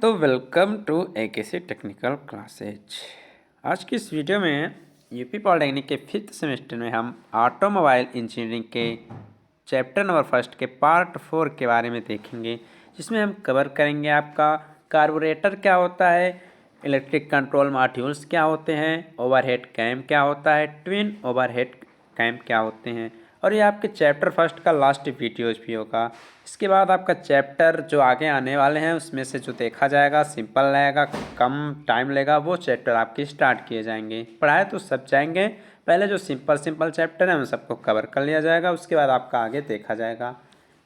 तो welcome to AKC technical classes. आज की इस वीडियो में यूपी पॉलिटेक्निक के 5th सेमेस्टर में हम ऑटोमोबाइल इंजीनियरिंग के चैप्टर नंबर 1 के पार्ट 4 के बारे में देखेंगे, जिसमें हम कवर करेंगे आपका कार्बोरेटर क्या होता है, इलेक्ट्रिक कंट्रोल मॉड्यूल्स क्या होते हैं, ओवरहेड कैम क्या होता है, ट्विन ओवरहेड कैम क्या होते हैं, और ये आपके चैप्टर 1 का लास्ट वीडियोज भी होगा। इसके बाद आपका चैप्टर जो आगे आने वाले हैं उसमें से जो देखा जाएगा सिंपल रहेगा, कम टाइम लेगा, वो चैप्टर आपके स्टार्ट किए जाएंगे। पढ़ाए तो सब जाएंगे, पहले जो सिंपल चैप्टर है उन सबको कवर कर लिया जाएगा, उसके बाद आपका आगे देखा जाएगा।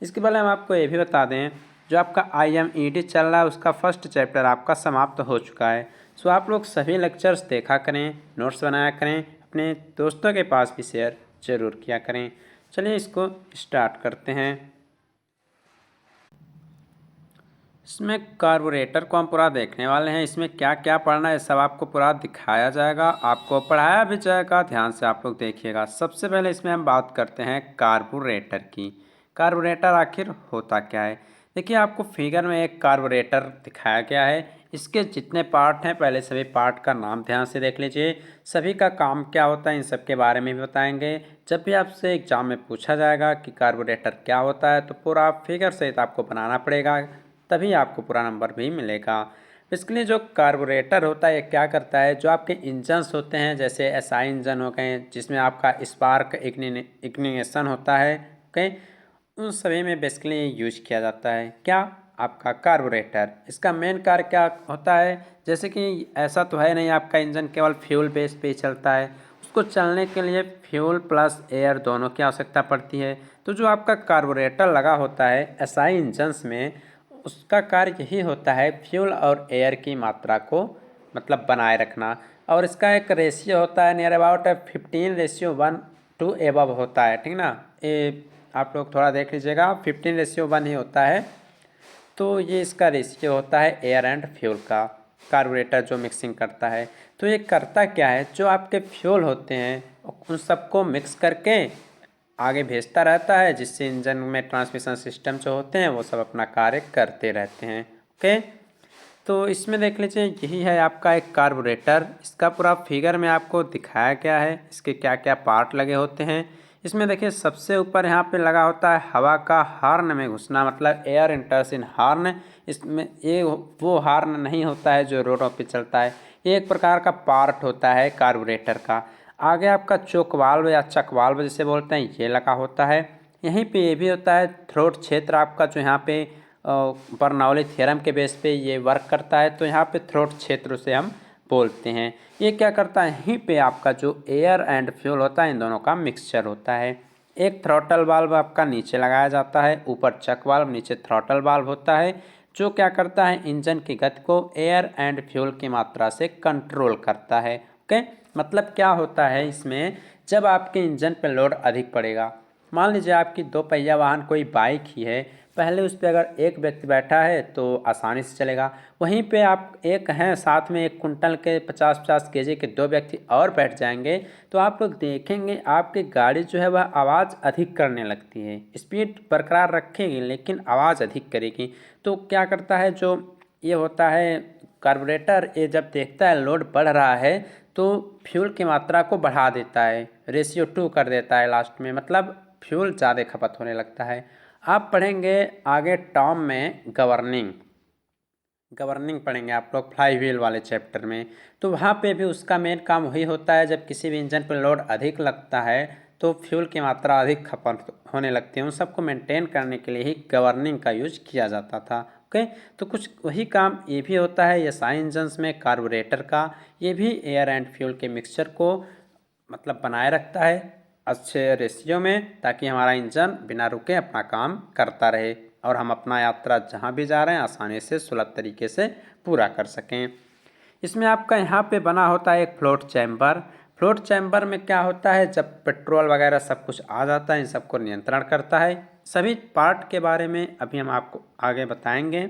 इसके पहले हम आपको ये भी बता दें, जो आपका IMED चल रहा है उसका फर्स्ट चैप्टर आपका समाप्त हो चुका है। सो आप लोग सभी लेक्चर्स देखा करें, नोट्स बनाया करें, अपने दोस्तों के पास भी शेयर ज़रूर किया करें। चलिए इसको स्टार्ट करते हैं। इसमें कार्बोरेटर को हम पूरा देखने वाले हैं, इसमें क्या क्या पढ़ना है सब आपको पूरा दिखाया जाएगा, आपको पढ़ाया भी जाएगा। ध्यान से आप लोग देखिएगा। सबसे पहले इसमें हम बात करते हैं कार्बोरेटर की। कार्बोरेटर आखिर होता क्या है? देखिए, आपको फिगर में एक कार्बोरेटर दिखाया गया है। इसके जितने पार्ट हैं पहले सभी पार्ट का नाम ध्यान से देख लीजिए, सभी का काम क्या होता है इन सब के बारे में भी बताएंगे। जब भी आपसे एग्जाम में पूछा जाएगा कि कार्बोरेटर क्या होता है तो पूरा फिगर सहित आपको बनाना पड़ेगा, तभी आपको पूरा नंबर भी मिलेगा। बेसिकली जो कार्बोरेटर होता है ये क्या करता है, जो आपके इंजन्स होते हैं जैसे SI इंजन हो गए जिसमें आपका स्पार्क इग्निशन होता है, ओके, उन सभी में बेसिकली यूज किया जाता है क्या, आपका कार्बोरेटर। इसका मेन कार्य क्या होता है, जैसे कि ऐसा तो है नहीं आपका इंजन केवल फ्यूल बेस पे चलता है, उसको चलने के लिए फ्यूल प्लस एयर दोनों की आवश्यकता पड़ती है। तो जो आपका कार्बोरेटर लगा होता है SI इंजन्स में, उसका कार्य यही होता है फ्यूल और एयर की मात्रा को मतलब बनाए रखना। और इसका एक रेशियो होता है नियर अबाउट 15:1 टू एबव होता है, ठीक ना। ये आप लोग थोड़ा देख लीजिएगा, 15:1 ही होता है। तो ये इसका रेशियो होता है एयर एंड फ्यूल का, कार्बोरेटर जो मिक्सिंग करता है। तो ये करता क्या है, जो आपके फ्यूल होते हैं उन सबको मिक्स करके आगे भेजता रहता है, जिससे इंजन में ट्रांसमिशन सिस्टम जो होते हैं वो सब अपना कार्य करते रहते हैं। ओके, तो इसमें देख लीजिए यही है आपका एक कार्बोरेटर। इसका पूरा फिगर में आपको दिखाया गया है, इसके क्या क्या पार्ट लगे होते हैं। इसमें देखिए सबसे ऊपर यहाँ पे लगा होता है हवा का हार्न में घुसना, मतलब एयर इंटर्स इन हार्न। इसमें ये वो हार्न नहीं होता है जो रोडों पे चलता है, ये एक प्रकार का पार्ट होता है कार्बोरेटर का। आगे आपका चोक वाल्व या चक वाल्व जिसे बोलते हैं ये लगा होता है। यहीं पे ये भी होता है थ्रोट क्षेत्र आपका, जो यहाँ पे बर्नौली थ्योरम के बेस पे ये वर्क करता है, तो यहाँ पे थ्रोट क्षेत्र से हम बोलते हैं। ये क्या करता है, यहीं पे आपका जो एयर एंड फ्यूल होता है इन दोनों का मिक्सचर होता है। एक थ्रॉटल वाल्व आपका नीचे लगाया जाता है, ऊपर चक वाल्व, नीचे थ्रॉटल वाल्व होता है, जो क्या करता है इंजन की गति को एयर एंड फ्यूल की मात्रा से कंट्रोल करता है। ओके, मतलब क्या होता है इसमें, जब आपके इंजन पे लोड अधिक पड़ेगा, मान लीजिए आपकी 2 पहिया वाहन कोई बाइक ही है, पहले उस पर अगर एक व्यक्ति बैठा है तो आसानी से चलेगा, वहीं पे आप एक हैं साथ में 1 कुंटल के 50-50 केजी के 2 व्यक्ति और बैठ जाएंगे, तो आप लोग देखेंगे आपकी गाड़ी जो है वह आवाज़ अधिक करने लगती है। स्पीड बरकरार रखेगी लेकिन आवाज़ अधिक करेगी। तो क्या करता है, जो ये होता है कार्बोरेटर, ये जब देखता है लोड बढ़ रहा है तो फ्यूल की मात्रा को बढ़ा देता है, रेशियो 2 कर देता है लास्ट में, मतलब फ्यूल ज़्यादा खपत होने लगता है। आप पढ़ेंगे आगे टर्म में गवर्निंग पढ़ेंगे आप लोग फ्लाई व्हील वाले चैप्टर में, तो वहाँ पे भी उसका मेन काम वही होता है, जब किसी भी इंजन पर लोड अधिक लगता है तो फ्यूल की मात्रा अधिक खपत होने लगती है, उन सबको मेंटेन करने के लिए ही गवर्निंग का यूज किया जाता था। ओके, तो कुछ वही काम ये भी होता है SI इंजन्स में कार्बोरेटर का। ये भी एयर एंड फ्यूल के मिक्सचर को मतलब बनाए रखता है अच्छे रेशियो में, ताकि हमारा इंजन बिना रुके अपना काम करता रहे और हम अपना यात्रा जहाँ भी जा रहे हैं आसानी से सुलभ तरीके से पूरा कर सकें। इसमें आपका यहाँ पे बना होता है एक फ्लोट चैम्बर। फ्लोट चैम्बर में क्या होता है, जब पेट्रोल वगैरह सब कुछ आ जाता है इन सबको नियंत्रण करता है। सभी पार्ट के बारे में अभी हम आपको आगे बताएंगे।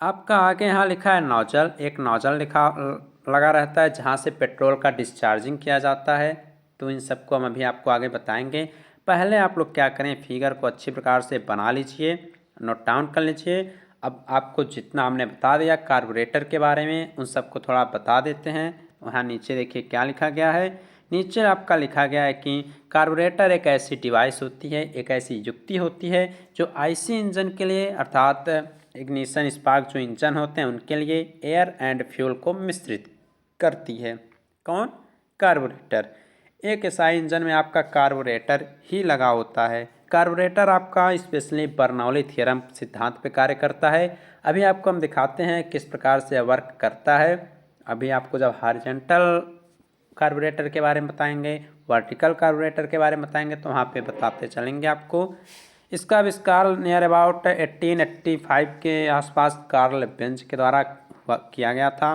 आपका आगे यहाँ लिखा है नोजल, एक नोजल लगा रहता है जहाँ से पेट्रोल का डिस्चार्जिंग किया जाता है। तो इन सबको हम अभी आपको आगे बताएंगे। पहले आप लोग क्या करें, फिगर को अच्छी प्रकार से बना लीजिए, नोट डाउन कर लीजिए। अब आपको जितना हमने बता दिया कार्बोरेटर के बारे में, उन सबको थोड़ा बता देते हैं। वहाँ नीचे देखिए क्या लिखा गया है। नीचे आपका लिखा गया है कि कार्बोरेटर एक ऐसी डिवाइस होती है, एक ऐसी युक्ति होती है जो आईसी इंजन के लिए अर्थात इग्निशन स्पार्क जो इंजन होते हैं उनके लिए एयर एंड फ्यूल को मिश्रित करती है। कौन? कार्बोरेटर। एक एसआई इंजन में आपका कार्बोरेटर ही लगा होता है। कार्बोरेटर आपका स्पेशली बर्नौली थ्योरम सिद्धांत पे कार्य करता है। अभी आपको हम दिखाते हैं किस प्रकार से वर्क करता है। अभी आपको जब हॉरिजॉन्टल कार्बोरेटर के बारे में बताएंगे, वर्टिकल कार्बोरेटर के बारे में बताएंगे, तो वहाँ पे बताते चलेंगे आपको। इसका आविष्कार नियर अबाउट 1885 के आसपास कार्ल बेंज के द्वारा किया गया था।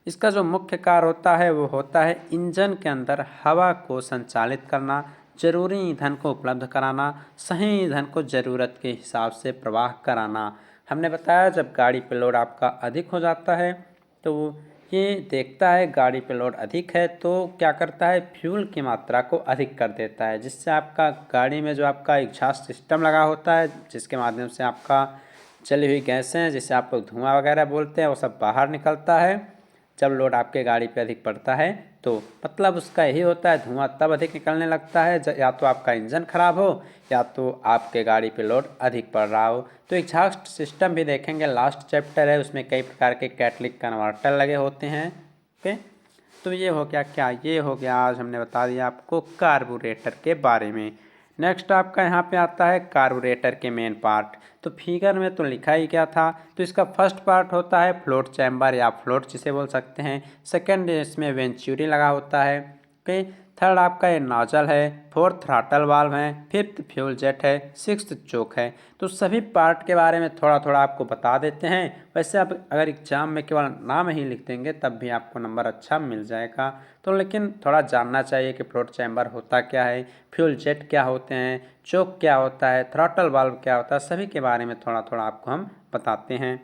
इसका जो मुख्य कार्य होता है वो होता है इंजन के अंदर हवा को संचालित करना, जरूरी ईंधन को उपलब्ध कराना, सही ईंधन को ज़रूरत के हिसाब से प्रवाह कराना। हमने बताया जब गाड़ी पे लोड आपका अधिक हो जाता है तो ये देखता है गाड़ी पे लोड अधिक है तो क्या करता है, फ्यूल की मात्रा को अधिक कर देता है, जिससे आपका गाड़ी में जो आपका एग्जॉस्ट सिस्टम लगा होता है जिसके माध्यम से आपका जली हुई गैसें जिसे आप लोग धुआं वगैरह बोलते हैं वो सब बाहर निकलता है। जब लोड आपके गाड़ी पे अधिक पड़ता है तो मतलब उसका यही होता है, धुआं तब अधिक निकलने लगता है या तो आपका इंजन खराब हो या तो आपके गाड़ी पे लोड अधिक पड़ रहा हो। तो एग्जॉस्ट सिस्टम भी देखेंगे, लास्ट चैप्टर है, उसमें कई प्रकार के कैटलिक कन्वर्टर लगे होते हैं। ओके, तो ये हो गया क्या, ये हो गया आज हमने बता दिया आपको कार्बोरेटर के बारे में। नेक्स्ट आपका यहाँ पे आता है कार्बोरेटर के मेन पार्ट। तो फिगर में तो लिखा ही क्या था, तो इसका फर्स्ट पार्ट होता है फ्लोट चैम्बर या फ्लोट जिसे बोल सकते हैं। सेकंड इसमें वेंचुरी लगा होता है। ओके, थर्ड आपका ये नोजल है, फोर्थ थ्रॉटल वाल्व है, फिफ्थ फ्यूल जेट है, सिक्स्थ चोक है। तो सभी पार्ट के बारे में थोड़ा थोड़ा आपको बता देते हैं। वैसे आप अगर एग्जाम में केवल नाम ही लिख देंगे तब भी आपको नंबर अच्छा मिल जाएगा। तो लेकिन थोड़ा जानना चाहिए कि फ्लोट चैम्बर होता क्या है, फ्यूल जेट क्या होते हैं, चोक क्या होता है, थ्रॉटल वाल्व क्या होता है, सभी के बारे में थोड़ा थोड़ा आपको हम बताते हैं।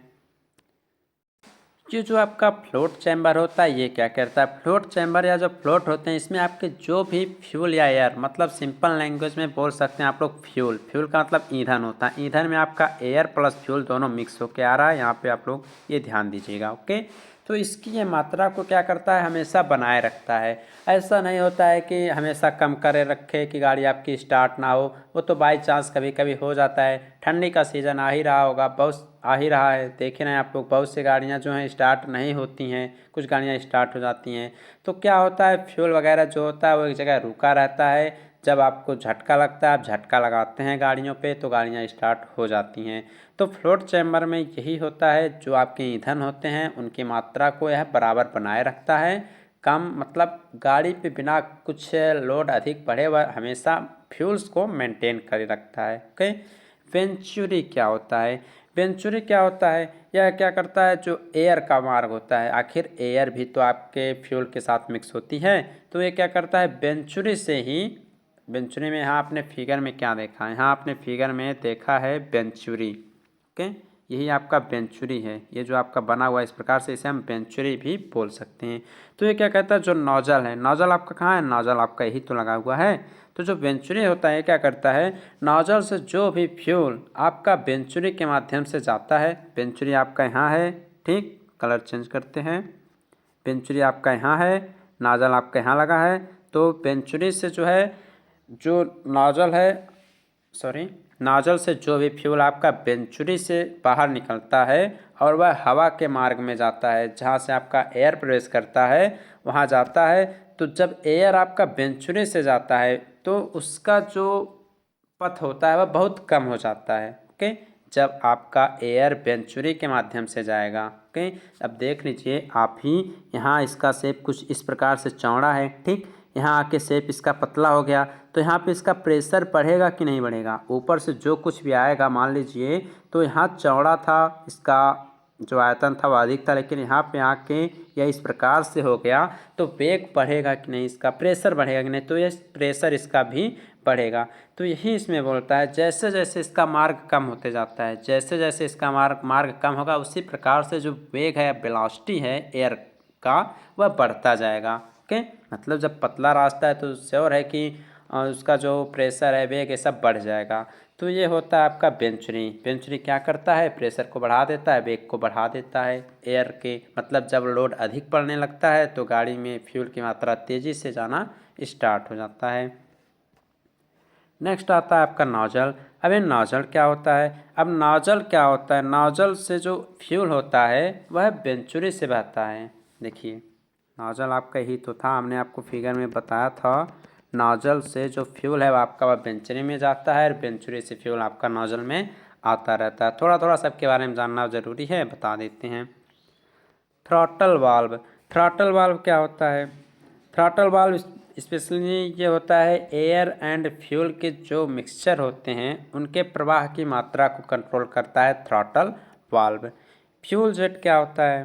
ये जो आपका फ्लोट चैम्बर होता है ये क्या करता है, फ्लोट चैम्बर या जो फ्लोट होते हैं इसमें आपके जो भी फ्यूल या एयर, मतलब सिंपल लैंग्वेज में बोल सकते हैं आप लोग फ्यूल, फ्यूल का मतलब ईंधन होता है। ईंधन में आपका एयर प्लस फ्यूल दोनों मिक्स होके आ रहा है, यहाँ पे आप लोग ये ध्यान दीजिएगा। ओके, तो इसकी ये मात्रा को क्या करता है, हमेशा बनाए रखता है। ऐसा नहीं होता है कि हमेशा कम करे रखे कि गाड़ी आपकी स्टार्ट ना हो, वो तो बाई चांस कभी कभी हो जाता है। ठंडी का सीज़न आ ही रहा होगा, बहुत आ ही रहा है, देखे ना आप लोग, बहुत सी गाड़ियाँ जो हैं स्टार्ट नहीं होती हैं, कुछ गाड़ियाँ स्टार्ट हो जाती हैं। तो क्या होता है, फ्यूल वगैरह जो होता है वो एक जगह रुका रहता है। जब आपको झटका लगता है, आप झटका लगाते हैं गाड़ियों पे तो गाड़ियाँ स्टार्ट हो जाती हैं। तो फ्लोट चैम्बर में यही होता है, जो आपके ईंधन होते हैं उनकी मात्रा को यह बराबर बनाए रखता है। कम मतलब गाड़ी पे बिना कुछ लोड अधिक बढ़े वह हमेशा फ्यूल्स को मेंटेन कर रखता है। ओके, वेंचुरी क्या होता है, वेंचुरी क्या होता है, यह क्या करता है, जो एयर का मार्ग होता है, आखिर एयर भी तो आपके फ्यूल के साथ मिक्स होती है, तो ये क्या करता है वेंचुरी से ही, वेंचुरी में यहाँ आपने फिगर में क्या देखा है, यहाँ आपने फिगर में देखा है वेंचुरी। ओके, यही आपका वेंचुरी है, ये जो आपका बना हुआ है इस प्रकार से इसे हम वेंचुरी भी बोल सकते हैं। तो ये क्या कहता है, जो नोजल है, नोजल आपका कहाँ है, नोजल आपका यही तो लगा हुआ है। तो जो वेंचुरी होता है क्या करता है, नोजल से जो भी फ्यूल आपका वेंचुरी के माध्यम से जाता है, वेंचुरी आपका यहाँ है, ठीक, कलर चेंज करते हैं, वेंचुरी आपका यहाँ है, नोजल आपका यहाँ लगा है। तो वेंचुरी से जो है, जो नोजल है, सॉरी, नोजल से जो भी फ्यूल आपका वेंचुरी से बाहर निकलता है और वह हवा के मार्ग में जाता है, जहाँ से आपका एयर प्रवेश करता है वहाँ जाता है। तो जब एयर आपका वेंचुरी से जाता है तो उसका जो पथ होता है वह बहुत कम हो जाता है। ओके, जब आपका एयर वेंचुरी के माध्यम से जाएगा। ओके, अब देख लीजिए आप ही, यहाँ इसका शेप कुछ इस प्रकार से चौड़ा है, ठीक, यहाँ आके शेप इसका पतला हो गया, तो यहाँ पे इसका प्रेशर बढ़ेगा कि नहीं बढ़ेगा, ऊपर से जो कुछ भी आएगा, मान लीजिए तो यहाँ चौड़ा था, इसका जो आयतन था वो अधिक था, लेकिन यहाँ पे आके यह इस प्रकार से हो गया, तो वेग बढ़ेगा कि नहीं, इसका प्रेशर बढ़ेगा कि नहीं, तो ये प्रेशर इसका भी बढ़ेगा। तो यही इसमें बोलता है, जैसे जैसे इसका मार्ग कम होते जाता है, जैसे जैसे इसका मार्ग कम होगा उसी प्रकार से जो वेग है, वेलोसिटी है एयर का, वह बढ़ता जाएगा। ओके, मतलब जब पतला रास्ता है तो श्योर है कि उसका जो प्रेशर है, वेग है, सब बढ़ जाएगा। तो ये होता है आपका वेंचुरी। वेंचुरी क्या करता है, प्रेशर को बढ़ा देता है, वेग को बढ़ा देता है एयर के, मतलब जब लोड अधिक पड़ने लगता है तो गाड़ी में फ्यूल की मात्रा तेज़ी से जाना स्टार्ट हो जाता है। नेक्स्ट आता है आपका नोजल। अब ये नोजल क्या होता है, अब नोजल क्या होता है, नोजल से जो फ्यूल होता है वह वेंचुरी से बहता है। देखिए नोजल आपका ही तो था, हमने आपको फिगर में बताया था, नोजल से जो फ्यूल है वो आपका वह वेंचुरी में जाता है और वेंचुरी से फ्यूल आपका नोजल में आता रहता है। थोड़ा थोड़ा सबके बारे में जानना ज़रूरी है, बता देते हैं। Throttle valve. थ्रॉटल वाल्व क्या होता है, थ्रॉटल वाल्व स्पेशली ये होता है एयर एंड फ्यूल के जो मिक्सचर होते हैं उनके प्रवाह की मात्रा को कंट्रोल करता है थ्रॉटल वाल्व। फ्यूल जेट क्या होता है,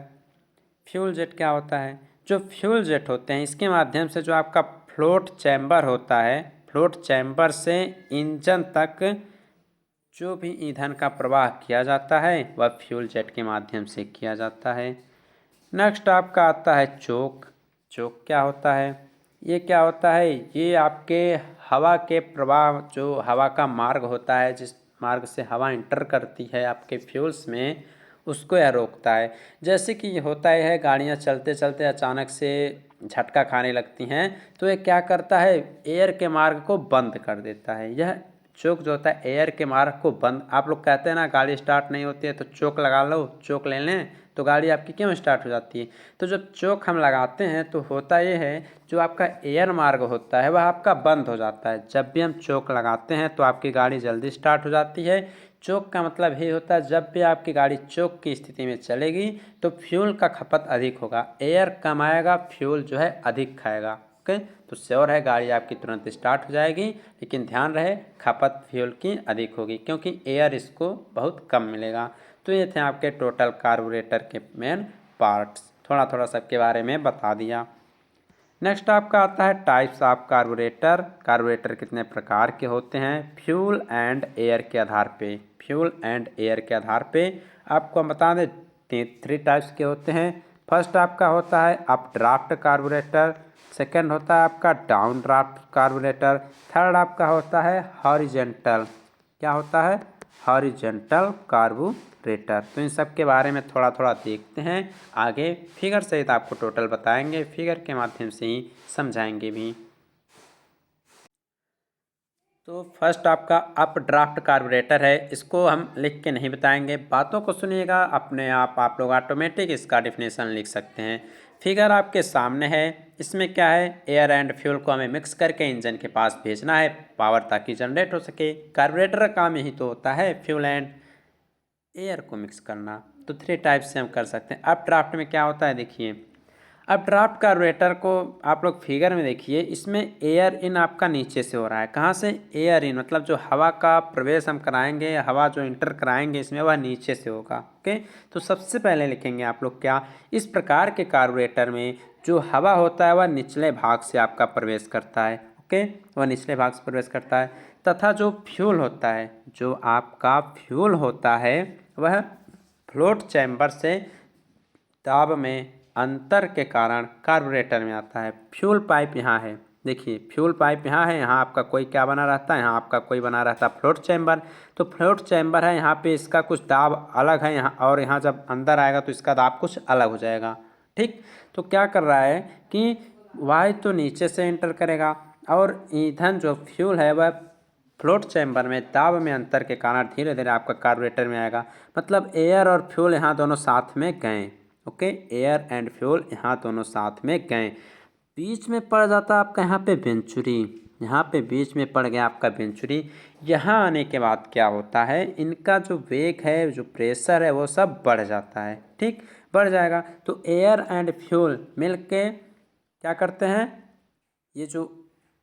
फ्यूल जेट क्या होता है, जो फ्यूल जेट होते हैं इसके माध्यम से जो आपका फ्लोट चैम्बर होता है, फ्लोट चैम्बर से इंजन तक जो भी ईंधन का प्रवाह किया जाता है वह फ्यूल जेट के माध्यम से किया जाता है। नेक्स्ट आपका आता है चोक। चोक क्या होता है, ये क्या होता है, ये आपके हवा के प्रवाह, जो हवा का मार्ग होता है, जिस मार्ग से हवा इंटर करती है आपके फ्यूल्स में, उसको यह रोकता है। जैसे कि ये होता है गाड़ियाँ चलते चलते अचानक से झटका खाने लगती हैं तो ये क्या करता है, एयर के मार्ग को बंद कर देता है। यह चोक जो होता है एयर के मार्ग को बंद, आप लोग कहते हैं ना गाड़ी स्टार्ट नहीं होती है तो चोक लगा लो, चोक ले लें तो गाड़ी आपकी क्यों स्टार्ट हो जाती है। तो जब चोक हम लगाते हैं तो होता ये है, जो आपका एयर मार्ग होता है वह आपका बंद हो जाता है। जब भी हम चोक लगाते हैं तो आपकी गाड़ी जल्दी स्टार्ट हो जाती है। चोक का मतलब ये होता है जब भी आपकी गाड़ी चोक की स्थिति में चलेगी तो फ्यूल का खपत अधिक होगा, एयर कम आएगा, फ्यूल जो है अधिक खाएगा। ओके, तो श्योर है गाड़ी आपकी तुरंत स्टार्ट हो जाएगी, लेकिन ध्यान रहे खपत फ्यूल की अधिक होगी क्योंकि एयर इसको बहुत कम मिलेगा। तो ये थे आपके टोटल कार्बोरेटर के मेन पार्ट्स, थोड़ा थोड़ा सबके बारे में बता दिया। नेक्स्ट आपका आता है टाइप्स ऑफ कार्बोरेटर। कार्बोरेटर कितने प्रकार के होते हैं, फ्यूल एंड एयर के आधार पे, फ्यूल एंड एयर के आधार पे आपको हम बता दें 3 टाइप्स के होते हैं। फर्स्ट आपका होता है अप ड्राफ्ट कार्बोरेटर, सेकंड होता है आपका डाउन ड्राफ्ट कार्बोरेटर, थर्ड आपका होता है हॉरिजेंटल, क्या होता है, हॉरिजेंटल कार्बोरेटर। तो इन सब के बारे में थोड़ा थोड़ा देखते हैं, आगे फिगर सहित आपको टोटल बताएंगे, फिगर के माध्यम से ही समझाएंगे भी। तो फर्स्ट आपका अप ड्राफ्ट कार्बोरेटर है, इसको हम लिख के नहीं बताएंगे, बातों को सुनिएगा, अपने आप लोग ऑटोमेटिक इसका डिफिनेशन लिख सकते हैं। फिगर आपके सामने है, इसमें क्या है, एयर एंड फ्यूल को हमें मिक्स करके इंजन के पास भेजना है पावर ताकि जनरेट हो सके। कार्बोरेटर का काम यही तो होता है, फ्यूल एंड एयर को मिक्स करना। तो 3 टाइप से हम कर सकते हैं। अप ड्राफ्ट में क्या होता है, देखिए अब ड्राफ्ट कार्बोरेटर को आप लोग फिगर में देखिए, इसमें एयर इन आपका नीचे से हो रहा है, कहाँ से, एयर इन, मतलब जो हवा का प्रवेश हम कराएंगे, हवा जो इंटर कराएंगे इसमें वह नीचे से होगा। ओके, तो सबसे पहले लिखेंगे आप लोग क्या, इस प्रकार के कार्बोरेटर में जो हवा होता है वह निचले भाग से आपका प्रवेश करता है। ओके, वह निचले भाग से प्रवेश करता है, तथा जो फ्यूल होता है, जो आपका फ्यूल होता है वह फ्लोट चैम्बर से दाब में अंतर के कारण कार्बोरेटर में आता है। फ्यूल पाइप यहाँ है, देखिए फ्यूल पाइप यहाँ है, यहाँ आपका कोई क्या बना रहता है, यहाँ आपका कोई बना रहता है फ्लोट चैम्बर। तो फ्लोट चैम्बर है, यहाँ पे इसका कुछ दाब अलग है यहाँ, और यहाँ जब अंदर आएगा तो इसका दाब कुछ अलग हो जाएगा। ठीक, तो क्या कर रहा है कि वायु तो नीचे से एंटर करेगा और ईंधन जो फ्यूल है वह फ्लोट चैम्बर में दाब में अंतर के कारण धीरे धीरे आपका कार्बोरेटर में आएगा। मतलब एयर और फ्यूल यहाँ दोनों साथ में गए। ओके, एयर एंड फ्यूल यहाँ दोनों साथ में गए, बीच में पड़ जाता है आपका यहाँ पे वेंचुरी, यहाँ पे बीच में पड़ गया आपका वेंचुरी। यहाँ आने के बाद क्या होता है, इनका जो वेग है, जो प्रेशर है वो सब बढ़ जाता है। ठीक, बढ़ जाएगा तो एयर एंड फ्यूल मिल के क्या करते हैं, ये जो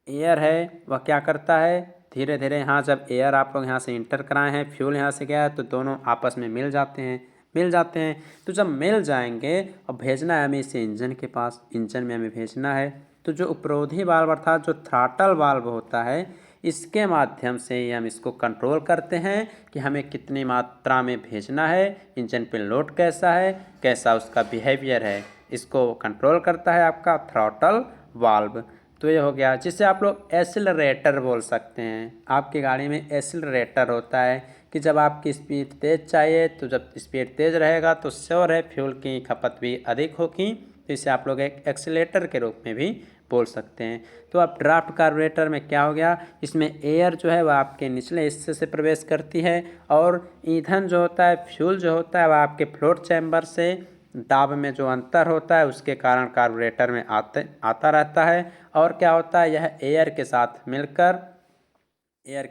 एयर है वह क्या करता है, धीरे धीरे यहाँ जब एयर आप लोग यहाँ से इंटर कराए हैं, फ्यूल यहाँ से गया है, तो दोनों आपस में मिल जाते हैं, मिल जाते हैं। तो जब मिल जाएंगे और भेजना है हमें इसे इंजन के पास, इंजन में हमें भेजना है, तो जो उपरोधी वाल्व अर्थात जो थ्रॉटल वाल्व होता है, इसके माध्यम से ही हम इसको कंट्रोल करते हैं कि हमें कितनी मात्रा में भेजना है, इंजन पे लोड कैसा है, कैसा उसका बिहेवियर है, इसको कंट्रोल करता है आपका थ्रॉटल वाल्व। तो ये हो गया, जिसे आप लोग एक्सीलरेटर बोल सकते हैं। आपकी गाड़ी में एक्सीलरेटर होता है कि जब आपकी स्पीड तेज़ चाहिए, तो जब स्पीड तेज़ रहेगा तो श्योर है फ्यूल की खपत भी अधिक होगी, तो इसे आप लोग एक एक्सीलेटर के रूप में भी बोल सकते हैं। तो अब ड्राफ्ट कार्बोरेटर में क्या हो गया, इसमें एयर जो है वह आपके निचले हिस्से से प्रवेश करती है और ईंधन जो होता है, फ्यूल जो होता है, वह आपके फ्लोट चैम्बर से दाब में जो अंतर होता है उसके कारण कार्बोरेटर में आता रहता है। और क्या होता है, यह एयर के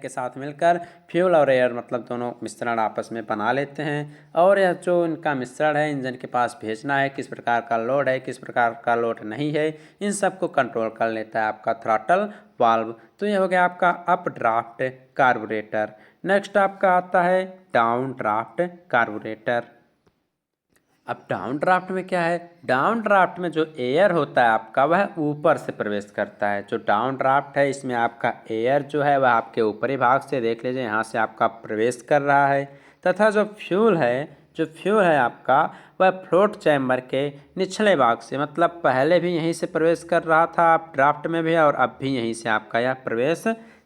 साथ मिलकर फ्यूल और एयर मतलब दोनों मिश्रण आपस में बना लेते हैं। और यह जो इनका मिश्रण है इंजन के पास भेजना है, किस प्रकार का लोड है, किस प्रकार का लोड नहीं है, इन सब को कंट्रोल कर लेता है आपका थ्रॉटल वाल्व। तो ये हो गया आपका अप ड्राफ्ट कार्बोरेटर। नेक्स्ट आपका आता है डाउन ड्राफ्ट कार्बोरेटर। अब डाउन ड्राफ्ट में क्या है, डाउन ड्राफ्ट में जो एयर होता है आपका वह ऊपर से प्रवेश करता है। जो डाउन ड्राफ्ट है इसमें आपका एयर जो है वह आपके ऊपरी भाग से, देख लीजिए यहाँ से आपका प्रवेश कर रहा है, तथा जो फ्यूल है आपका वह फ्लोट चैम्बर के निचले भाग से, मतलब पहले भी यहीं से प्रवेश कर रहा था आप ड्राफ्ट में भी, और अब भी यहीं से आपका यह प्रवेश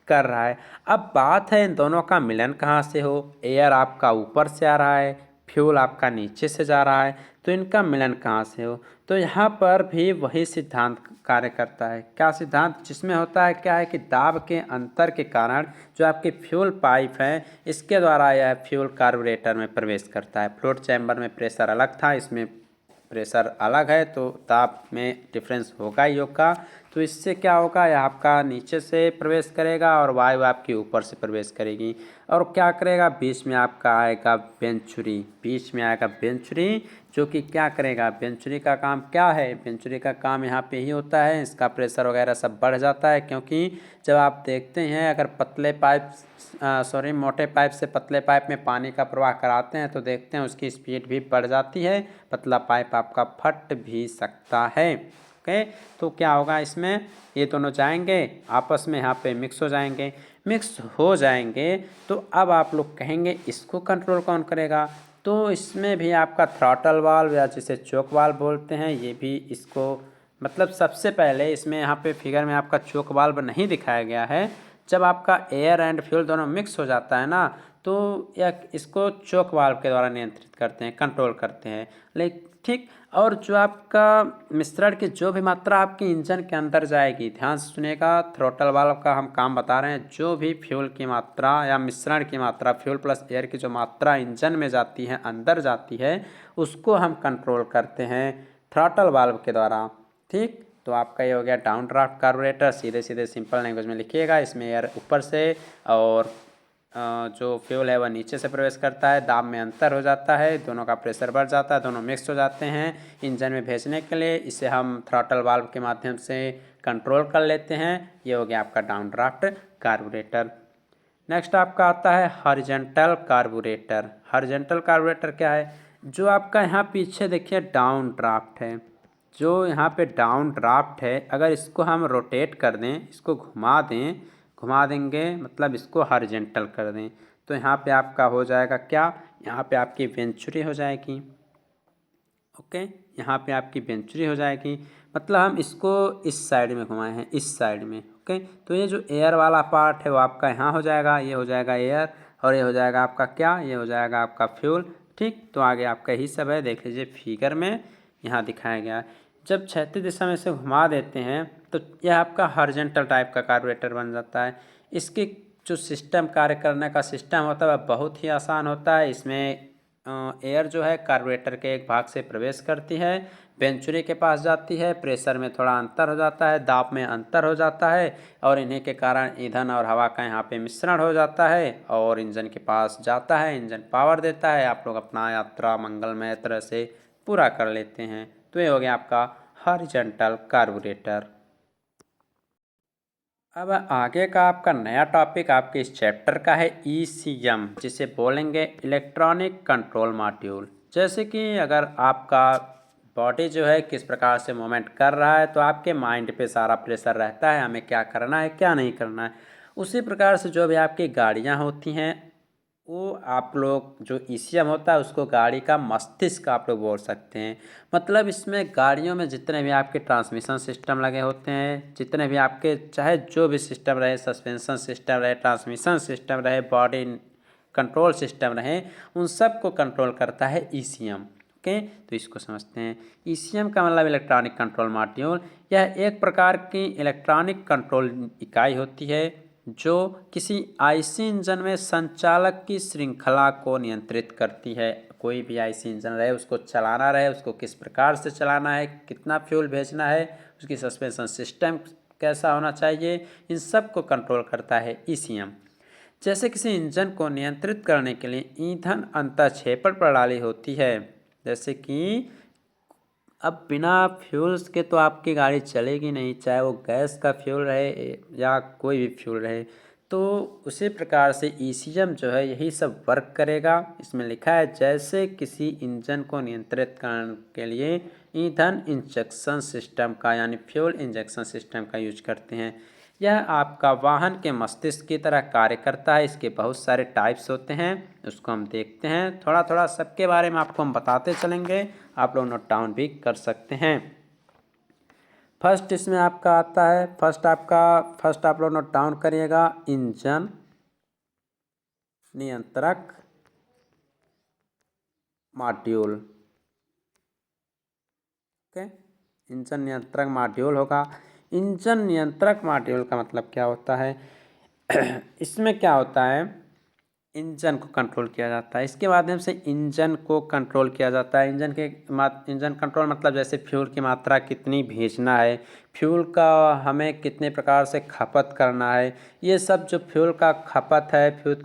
कर रहा है। अब बात है इन दोनों का मिलन कहाँ से हो, एयर आपका ऊपर से आ रहा है, फ्यूल आपका नीचे से जा रहा है, तो इनका मिलन कहाँ से हो, तो यहाँ पर भी वही सिद्धांत कार्य करता है। क्या सिद्धांत, जिसमें होता है क्या है कि दाब के अंतर के कारण जो आपकी फ्यूल पाइप है इसके द्वारा यह फ्यूल कार्बोरेटर में प्रवेश करता है। फ्लोट चैम्बर में प्रेशर अलग था, इसमें प्रेशर अलग है, तो दाब में डिफरेंस होगा ही होगा। तो इससे क्या होगा, यह आपका नीचे से प्रवेश करेगा और वायु आपकी ऊपर से प्रवेश करेगी। और क्या करेगा, बीच में आपका आएगा वेंचुरी, जो कि क्या करेगा, वेंचुरी का काम क्या है, वेंचुरी का काम यहाँ पे ही होता है, इसका प्रेशर वगैरह सब बढ़ जाता है। क्योंकि जब आप देखते हैं अगर मोटे पाइप से पतले पाइप में पानी का प्रवाह कराते हैं तो देखते हैं उसकी स्पीड भी बढ़ जाती है, पतला पाइप आपका फट भी सकता है। ओके, तो क्या होगा, इसमें ये दोनों जाएंगे आपस में, यहाँ पे मिक्स हो जाएंगे। तो अब आप लोग कहेंगे इसको कंट्रोल कौन करेगा, तो इसमें भी आपका थ्रॉटल वाल्व या जिसे चोक वाल्व बोलते हैं, ये भी इसको मतलब सबसे पहले इसमें यहाँ पे फिगर में आपका चोक वाल्व नहीं दिखाया गया है। जब आपका एयर एंड फ्यूल दोनों मिक्स हो जाता है ना, तो यह इसको चोक वाल्व के द्वारा नियंत्रित करते हैं, कंट्रोल करते हैं। लेकिन ठीक, और जो आपका मिश्रण की जो भी मात्रा आपकी इंजन के अंदर जाएगी, ध्यान से सुनिएगा, थ्रोटल वाल्व का हम काम बता रहे हैं। जो भी फ्यूल की मात्रा या मिश्रण की मात्रा, फ्यूल प्लस एयर की जो मात्रा इंजन में जाती है, अंदर जाती है, उसको हम कंट्रोल करते हैं थ्रॉटल वाल्व के द्वारा। ठीक, तो आपका ये हो गया डाउन ड्राफ्ट कार्बोरेटर। सीधे सीधे सिंपल लैंग्वेज में लिखिएगा, इसमें एयर ऊपर से और जो फ्यूल है वह नीचे से प्रवेश करता है, दाब में अंतर हो जाता है, दोनों का प्रेशर बढ़ जाता है, दोनों मिक्स हो जाते हैं इंजन में भेजने के लिए। इसे हम थ्रॉटल वाल्व के माध्यम से कंट्रोल कर लेते हैं। ये हो गया आपका डाउन ड्राफ्ट कार्बोरेटर। नेक्स्ट आपका आता है हॉरिजॉन्टल कार्बोरेटर। हॉरिजॉन्टल कार्बोरेटर क्या है, जो आपका यहाँ पीछे देखिए डाउन ड्राफ्ट है, जो यहाँ पे डाउन ड्राफ्ट है, अगर इसको हम रोटेट कर दें, इसको घुमा देंगे मतलब इसको हॉरिजॉन्टल कर दें, तो यहाँ पे आपका हो जाएगा क्या, यहाँ पे आपकी वेंचुरी हो जाएगी। ओके, यहाँ पे आपकी वेंचुरी हो जाएगी, मतलब हम इसको इस साइड में घुमाए हैं, इस साइड में। ओके, तो ये जो एयर वाला पार्ट है वो आपका यहाँ हो जाएगा, ये हो जाएगा एयर, और ये हो जाएगा आपका क्या, ये हो जाएगा आपका फ्यूल। ठीक, तो आगे आपका ही सब है, देख लीजिए फिगर में यहाँ दिखाया गया है। जब क्षैतिज दिशा में से घुमा देते हैं तो यह आपका हॉरिजॉन्टल टाइप का कार्बोरेटर बन जाता है। इसकी जो सिस्टम कार्य करने का सिस्टम होता है वह बहुत ही आसान होता है। इसमें एयर जो है कार्बोरेटर के एक भाग से प्रवेश करती है, वेंचुरी के पास जाती है, प्रेशर में थोड़ा अंतर हो जाता है, दाब में अंतर हो जाता है, और इन्हीं के कारण ईंधन और हवा का यहाँ पे मिश्रण हो जाता है और इंजन के पास जाता है, इंजन पावर देता है, आप लोग अपना यात्रा मंगलमय तरह से पूरा कर लेते हैं। तो ये हो गया आपका हॉरिजॉन्टल कार्बोरेटर। अब आगे का आपका नया टॉपिक आपके इस चैप्टर का है ECM, जिसे बोलेंगे इलेक्ट्रॉनिक कंट्रोल मॉड्यूल। जैसे कि अगर आपका बॉडी जो है किस प्रकार से मूवमेंट कर रहा है तो आपके माइंड पे सारा प्रेशर रहता है, हमें क्या करना है क्या नहीं करना है। उसी प्रकार से जो भी आपकी गाड़ियाँ होती हैं वो आप लोग जो ईसीएम होता है उसको गाड़ी का मस्तिष्क आप लोग बोल सकते हैं। मतलब इसमें गाड़ियों में जितने भी आपके ट्रांसमिशन सिस्टम लगे होते हैं, जितने भी आपके चाहे जो भी सिस्टम रहे, सस्पेंशन सिस्टम रहे, ट्रांसमिशन सिस्टम रहे, बॉडी कंट्रोल सिस्टम रहे, उन सब को कंट्रोल करता है ईसीएम। ओके, तो इसको समझते हैं। ईसीएम का मतलब इलेक्ट्रॉनिक कंट्रोल मॉड्यूल। यह एक प्रकार की इलेक्ट्रॉनिक कंट्रोल इकाई होती है जो किसी आईसी इंजन में संचालक की श्रृंखला को नियंत्रित करती है। कोई भी आईसी इंजन रहे, उसको चलाना रहे, उसको किस प्रकार से चलाना है, कितना फ्यूल भेजना है, उसकी सस्पेंशन सिस्टम कैसा होना चाहिए, इन सब को कंट्रोल करता है ईसीएम। जैसे किसी इंजन को नियंत्रित करने के लिए ईंधन अंतःक्षेपण प्रणाली होती है। जैसे कि अब बिना फ्यूल्स के तो आपकी गाड़ी चलेगी नहीं, चाहे वो गैस का फ्यूल रहे या कोई भी फ्यूल रहे। तो उसी प्रकार से ईसीएम जो है यही सब वर्क करेगा। इसमें लिखा है जैसे किसी इंजन को नियंत्रित करने के लिए ईंधन इंजेक्शन सिस्टम का यानी फ्यूल इंजेक्शन सिस्टम का यूज करते हैं। यह आपका वाहन के मस्तिष्क की तरह कार्य करता है। इसके बहुत सारे टाइप्स होते हैं, उसको हम देखते हैं। थोड़ा थोड़ा सबके बारे में आपको हम बताते चलेंगे, आप लोग नोट डाउन भी कर सकते हैं। फर्स्ट इसमें आपका आता है, फर्स्ट आप लोग नोट डाउन करिएगा, इंजन नियंत्रक मॉड्यूल। ओके, इंजन नियंत्रक मॉड्यूल होगा। इंजन नियंत्रक मॉड्यूल का मतलब क्या होता है? इसमें क्या होता है, इंजन को कंट्रोल किया जाता है, इसके माध्यम से इंजन को कंट्रोल किया जाता है। इंजन कंट्रोल मतलब जैसे फ्यूल की मात्रा कितनी भेजना है, फ्यूल का हमें कितने प्रकार से खपत करना है, ये सब जो फ्यूल का खपत है, फ्यूल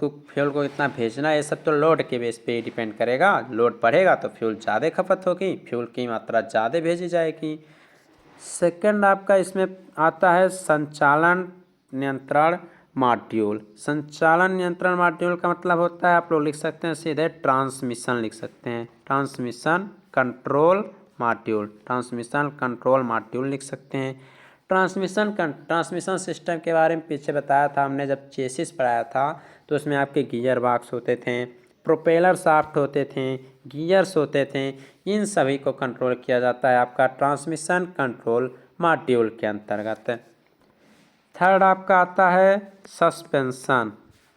को कितना भेजना है, ये सब तो लोड के बेस पे डिपेंड करेगा। लोड बढ़ेगा तो फ्यूल ज़्यादा खपत होगी, फ्यूल की मात्रा ज़्यादा भेजी जाएगी। सेकंड आपका इसमें आता है संचालन नियंत्रण मॉड्यूल। संचालन नियंत्रण मॉड्यूल का मतलब होता है, आप लोग लिख सकते हैं सीधे ट्रांसमिशन लिख सकते हैं, transmission control module, transmission control module लिख सकते हैं। ट्रांसमिशन सिस्टम के बारे में पीछे बताया था हमने, जब चेसिस पढ़ाया था तो उसमें आपके गियर बॉक्स होते थे, प्रोपेलर शाफ्ट होते थे, गियर्स होते थे, इन सभी को कंट्रोल किया जाता है आपका ट्रांसमिशन कंट्रोल मॉड्यूल के अंतर्गत। थर्ड आपका आता है सस्पेंशन।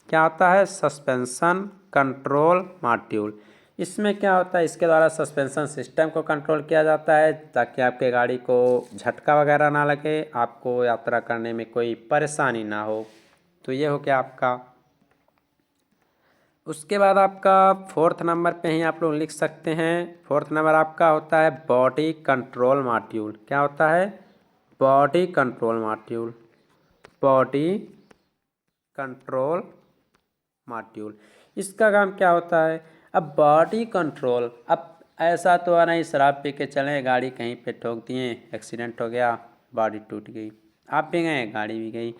क्या आता है? Suspension control module. इसमें क्या होता है, इसके द्वारा सस्पेंशन सिस्टम को कंट्रोल किया जाता है ताकि आपके गाड़ी को झटका वगैरह ना लगे, आपको यात्रा करने में कोई परेशानी ना हो। तो ये हो गया आपका। उसके बाद आपका फोर्थ नंबर पे ही आप लोग लिख सकते हैं, फोर्थ नंबर आपका होता है बॉडी कंट्रोल मॉड्यूल। क्या होता है? Body control module, body control module. इसका काम क्या होता है? अब बॉडी कंट्रोल, अब ऐसा तो आ नहीं शराब पी के चले, गाड़ी कहीं पे ठोक दिए, एक्सीडेंट हो गया, बॉडी टूट गई, आप भी गए, गाड़ी भी गई।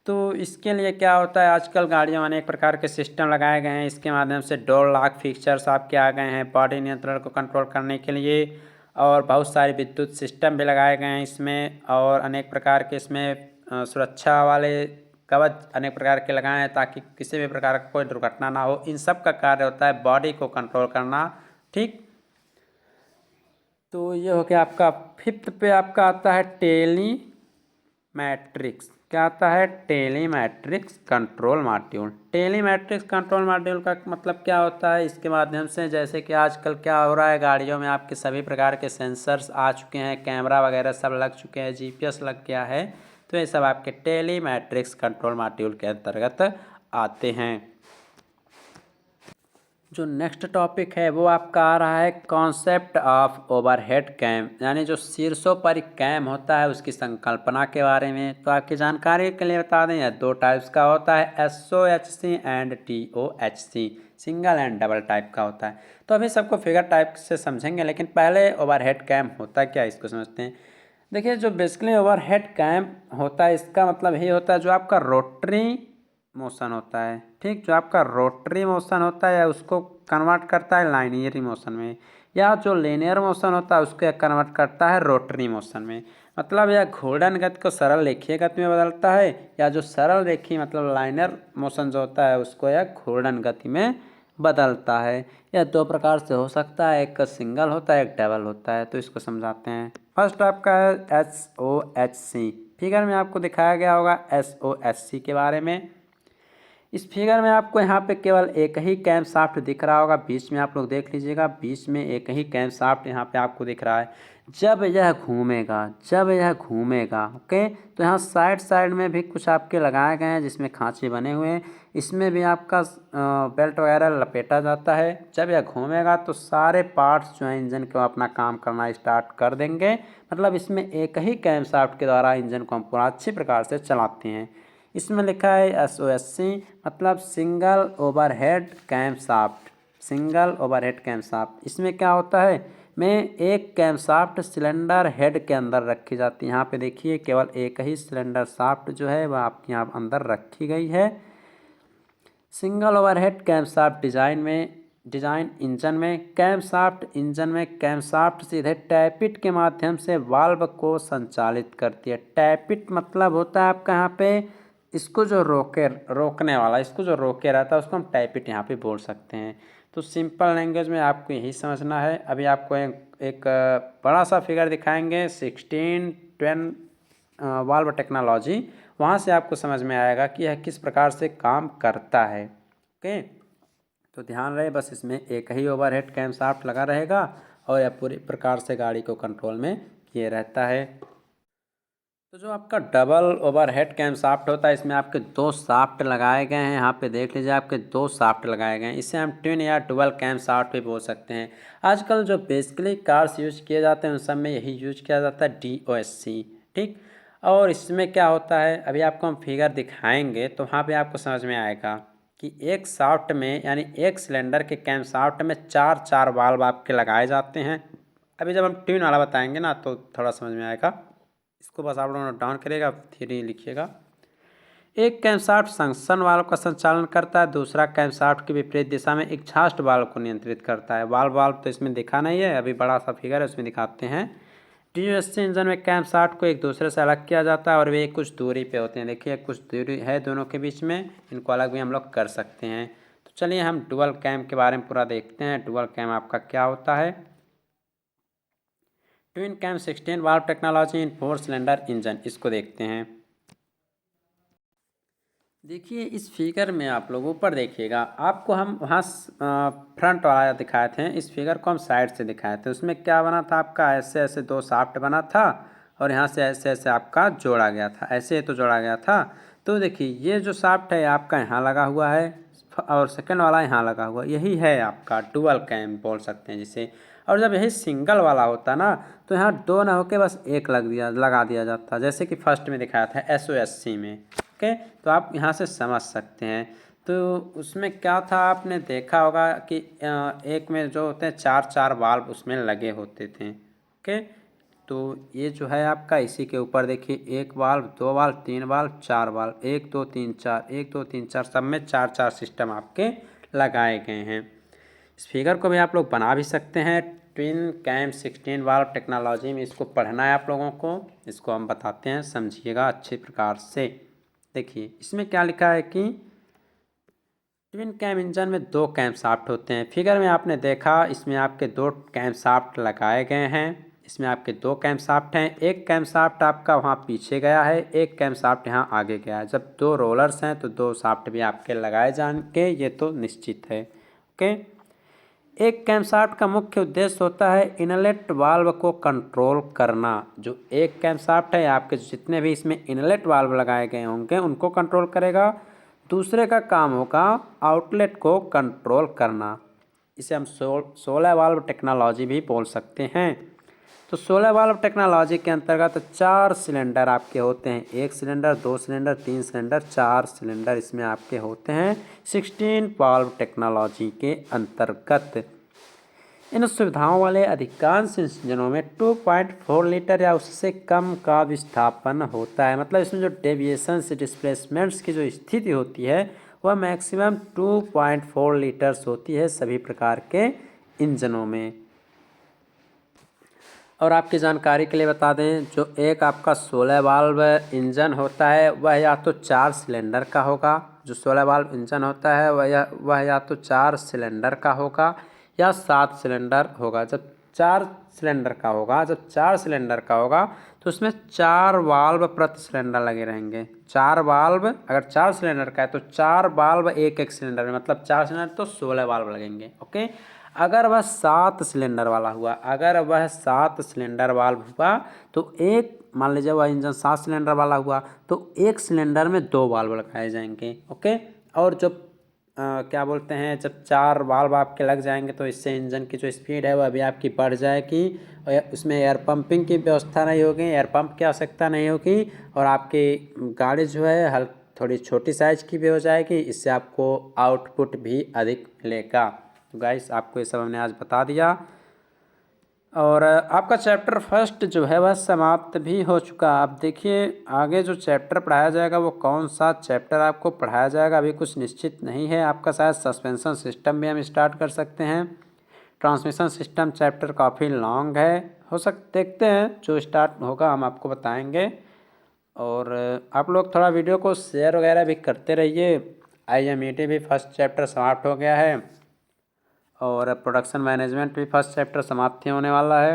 तो इसके लिए क्या होता है, आजकल गाड़ियों में अनेक प्रकार के सिस्टम लगाए गए हैं। इसके माध्यम से डोर लॉक फीचर्स आपके आ गए हैं बॉडी नियंत्रण को कंट्रोल करने के लिए, और बहुत सारे विद्युत सिस्टम भी लगाए गए हैं इसमें, और अनेक प्रकार के इसमें सुरक्षा वाले कवच अनेक प्रकार के लगाए हैं ताकि किसी भी प्रकार का कोई दुर्घटना ना हो। इन सब का कार्य होता है बॉडी को कंट्रोल करना। ठीक, तो ये हो गया आपका। फिफ्थ पे आपका आता है टेली मैट्रिक्स। क्या आता है? टेलीमैट्रिक्स कंट्रोल मॉड्यूल। टेलीमैट्रिक्स कंट्रोल मॉड्यूल का मतलब क्या होता है? इसके माध्यम से जैसे कि आजकल क्या हो रहा है, गाड़ियों में आपके सभी प्रकार के सेंसर्स आ चुके हैं, कैमरा वगैरह सब लग चुके हैं, जीपीएस लग गया है, तो ये सब आपके टेलीमैट्रिक्स कंट्रोल मॉड्यूल के अंतर्गत आते हैं। जो नेक्स्ट टॉपिक है वो आपका आ रहा है कॉन्सेप्ट ऑफ ओवरहेड कैम, यानी जो शीर्षों पर कैम होता है उसकी संकल्पना के बारे में। तो आपकी जानकारी के लिए बता दें, यह दो टाइप्स का होता है, SOHC and TOHC, single and double type का होता है। तो अभी सबको फिगर टाइप से समझेंगे, लेकिन पहले ओवरहेड कैम होता क्या है इसको समझते हैं। देखिए, जो बेसिकली ओवरहेड कैम होता है इसका मतलब यही होता है जो आपका रोटरी मोशन होता है, ठीक, जो आपका रोटरी मोशन होता है उसको कन्वर्ट करता है लाइनियर मोशन में, या जो लीनियर मोशन होता है उसको कन्वर्ट करता है रोटरी मोशन में। मतलब यह घूर्णन गति को सरल रेखीय गति में बदलता है, या जो सरल रेखीय मतलब लाइनर मोशन जो होता है उसको यह घूर्णन गति में बदलता है। यह दो प्रकार से हो सकता है, एक सिंगल होता है, एक डबल होता है। तो इसको समझाते हैं। फर्स्ट आपका है SOHC। फिगर में आपको दिखाया गया होगा SOHC के बारे में। इस फिगर में आपको यहाँ पे केवल एक ही कैम शाफ्ट दिख रहा होगा। बीच में आप लोग देख लीजिएगा, बीच में एक ही कैम शाफ्ट यहाँ पे आपको दिख रहा है। जब यह घूमेगा ओके, तो यहाँ साइड साइड में भी कुछ आपके लगाए गए हैं जिसमें खांचे बने हुए हैं। इसमें भी आपका बेल्ट वगैरह लपेटा जाता है। जब यह घूमेगा तो सारे पार्ट्स जो हैं इंजन को अपना काम करना स्टार्ट कर देंगे। मतलब इसमें एक ही कैम शाफ्ट के द्वारा इंजन को हम पूरा अच्छी प्रकार से चलाते हैं। इसमें लिखा है SOHC, मतलब single overhead camshaft. Single overhead camshaft इसमें क्या होता है, में एक कैम शाफ्ट सिलेंडर हेड के अंदर रखी जाती है। यहाँ पे देखिए केवल एक ही सिलेंडर शाफ्ट जो है वह आपके यहाँ अंदर रखी गई है। Single overhead camshaft design engine में कैम शाफ्ट, इंजन में कैम शाफ्ट सीधे टैपिट के माध्यम से वाल्व को संचालित करती है। टैपिट मतलब होता है आपका यहाँ पे इसको जो रोकने वाला, इसको जो रोके रहता है उसको हम टैपिट यहाँ पे बोल सकते हैं। तो सिंपल लैंग्वेज में आपको यही समझना है। अभी आपको एक बड़ा सा फिगर दिखाएंगे 1610 वाल्व टेक्नोलॉजी, वहाँ से आपको समझ में आएगा कि यह किस प्रकार से काम करता है। ओके, तो ध्यान रहे बस इसमें एक ही ओवरहेड कैम शाफ्ट लगा रहेगा और यह पूरी प्रकार से गाड़ी को कंट्रोल में किए रहता है। तो जो आपका डबल ओवरहेड कैम शाफ्ट होता है, इसमें आपके दो शाफ्ट लगाए गए हैं। यहाँ पे देख लीजिए आपके दो शाफ्ट लगाए गए हैं। इसे हम ट्विन या डुअल कैम शाफ्ट भी बोल सकते हैं। आजकल जो बेसिकली कार्स यूज किए जाते हैं उन सब में यही यूज किया जाता है, DOSC। ठीक, और इसमें क्या होता है अभी आपको हम फिगर दिखाएंगे तो वहाँ पर आपको समझ में आएगा कि एक शाफ्ट में यानी एक सिलेंडर के कैम शाफ्ट में चार वाल्व आपके लगाए जाते हैं। अभी जब हम ट्विन वाला बताएंगे ना तो थोड़ा समझ में आएगा। इसको बस आप लोग नोट डाउन करिएगा, थ्री लिखिएगा। एक कैमशाफ्ट सक्शन वाल्व का संचालन करता है, दूसरा कैमशाफ्ट की विपरीत दिशा में एग्जॉस्ट वाल्व को नियंत्रित करता है। वाल्व तो इसमें दिखा नहीं है, अभी बड़ा सा फिगर है उसमें दिखाते हैं। DOSC इंजन में कैमशाफ्ट को एक दूसरे से अलग किया जाता है और वे कुछ दूरी पे होते हैं। देखिए कुछ दूरी है दोनों के बीच में, इनको अलग भी हम लोग कर सकते हैं। तो चलिए हम डुअल कैम के बारे में पूरा देखते हैं। डुअल कैम आपका क्या होता है। Twin cam 16 valve technology in 4 cylinder engine, इसको देखते हैं। देखिए इस फिगर में आप लोग ऊपर देखिएगा, आपको हम वहाँ फ्रंट वाला दिखाए थे, इस फिगर को हम साइड से दिखाए थे। उसमें क्या बना था आपका, ऐसे ऐसे दो शाफ्ट बना था और यहाँ से ऐसे ऐसे आपका जोड़ा गया था, ऐसे तो जोड़ा गया था। तो देखिए ये जो शाफ्ट है आपका यहाँ लगा हुआ है और सेकंड वाला यहाँ लगा हुआ, यही है आपका डुअल कैम बोल सकते हैं जिसे। और जब यही सिंगल वाला होता ना तो यहाँ दो ना होके बस एक लगा दिया जाता, जैसे कि फर्स्ट में दिखाया था SOHC में। ओके, तो आप यहाँ से समझ सकते हैं। तो उसमें क्या था आपने देखा होगा कि एक में जो होते हैं चार वाल्व उसमें लगे होते थे। ओके, तो ये जो है आपका इसी के ऊपर देखिए, एक वाल्व, दो वाल्व, तीन वाल्व, चार वाल्व, 1 2 3 4, 1 2 3 4, सब में चार सिस्टम आपके लगाए गए हैं। इस फिगर को भी आप लोग बना भी सकते हैं। ट्विन कैम 16 वाल्व टेक्नोलॉजी में इसको पढ़ना है आप लोगों को, इसको हम बताते हैं, समझिएगा अच्छे प्रकार से। देखिए इसमें क्या लिखा है कि ट्विन कैम इंजन में दो कैम शाफ्ट होते हैं। फिगर में आपने देखा इसमें आपके दो कैम शाफ्ट लगाए गए हैं। इसमें आपके दो कैम शाफ्ट हैं, एक कैम शाफ्ट आपका वहाँ पीछे गया है, एक कैम शाफ्ट यहाँ आगे गया है। जब दो रोलर्स हैं तो दो शाफ्ट भी आपके लगाए जाएंगे, ये तो निश्चित है। ओके, एक कैमशाफ्ट का मुख्य उद्देश्य होता है इनलेट वाल्व को कंट्रोल करना। जो एक कैमशाफ्ट है आपके जितने भी इसमें इनलेट वाल्व लगाए गए होंगे उनको कंट्रोल करेगा। दूसरे का काम होगा आउटलेट को कंट्रोल करना। इसे हम 16 वाल्व टेक्नोलॉजी भी बोल सकते हैं। तो 16 वाल्व टेक्नोलॉजी के अंतर्गत 4 सिलेंडर आपके होते हैं, एक सिलेंडर, दो सिलेंडर, तीन सिलेंडर, 4 सिलेंडर इसमें आपके होते हैं 16 वाल्व टेक्नोलॉजी के अंतर्गत। इन सुविधाओं वाले अधिकांश इंजनों में 2.4 लीटर या उससे कम का विस्थापन होता है। मतलब इसमें जो डेविएशंस डिस्प्लेसमेंट्स की जो स्थिति होती है वह मैक्सिमम 2.4 लीटर्स होती है सभी प्रकार के इंजनों में। और आपकी जानकारी के लिए बता दें, जो एक आपका 16 वाल्व इंजन होता है वह या तो 4 सिलेंडर का होगा। जो 16 वाल्व इंजन होता है वह या तो 4 सिलेंडर का होगा या 7 सिलेंडर होगा। जब 4 सिलेंडर का होगा तो उसमें 4 वाल्व प्रति सिलेंडर लगे रहेंगे। 4 वाल्व, अगर 4 सिलेंडर का है तो 4 वाल्व एक एक सिलेंडर में, मतलब 4 सिलेंडर तो 16 वाल्व लगेंगे। ओके। अगर वह 7 सिलेंडर वाला हुआ, तो एक, मान लीजिए वह इंजन 7 सिलेंडर वाला हुआ तो एक सिलेंडर में 2 वाल्व लगाए जाएंगे। ओके। और जब क्या बोलते हैं, जब 4 वाल्व आपके लग जाएंगे तो इससे इंजन की जो स्पीड है वह भी आपकी बढ़ जाएगी और उसमें एयर पंपिंग की व्यवस्था नहीं होगी, एयर पंप की आवश्यकता नहीं होगी और आपकी गाड़ी जो है थोड़ी छोटी साइज की भी हो जाएगी। इससे आपको आउटपुट भी अधिक मिलेगा। तो गाइस, आपको ये सब हमने आज बता दिया और आपका चैप्टर फर्स्ट जो है वह समाप्त भी हो चुका। आप देखिए आगे जो चैप्टर पढ़ाया जाएगा वो कौन सा चैप्टर आपको पढ़ाया जाएगा अभी कुछ निश्चित नहीं है। आपका शायद सस्पेंशन सिस्टम भी हम स्टार्ट कर सकते हैं। ट्रांसमिशन सिस्टम चैप्टर काफ़ी लॉन्ग है, देखते हैं जो स्टार्ट होगा हम आपको बताएंगे। और आप लोग थोड़ा वीडियो को शेयर वगैरह भी करते रहिए। IMET भी फर्स्ट चैप्टर समाप्त हो गया है और प्रोडक्शन मैनेजमेंट भी फर्स्ट चैप्टर समाप्ति होने वाला है।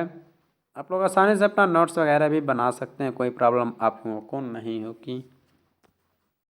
आप लोग आसानी से अपना नोट्स वगैरह भी बना सकते हैं, कोई प्रॉब्लम आप लोगों को नहीं होगी।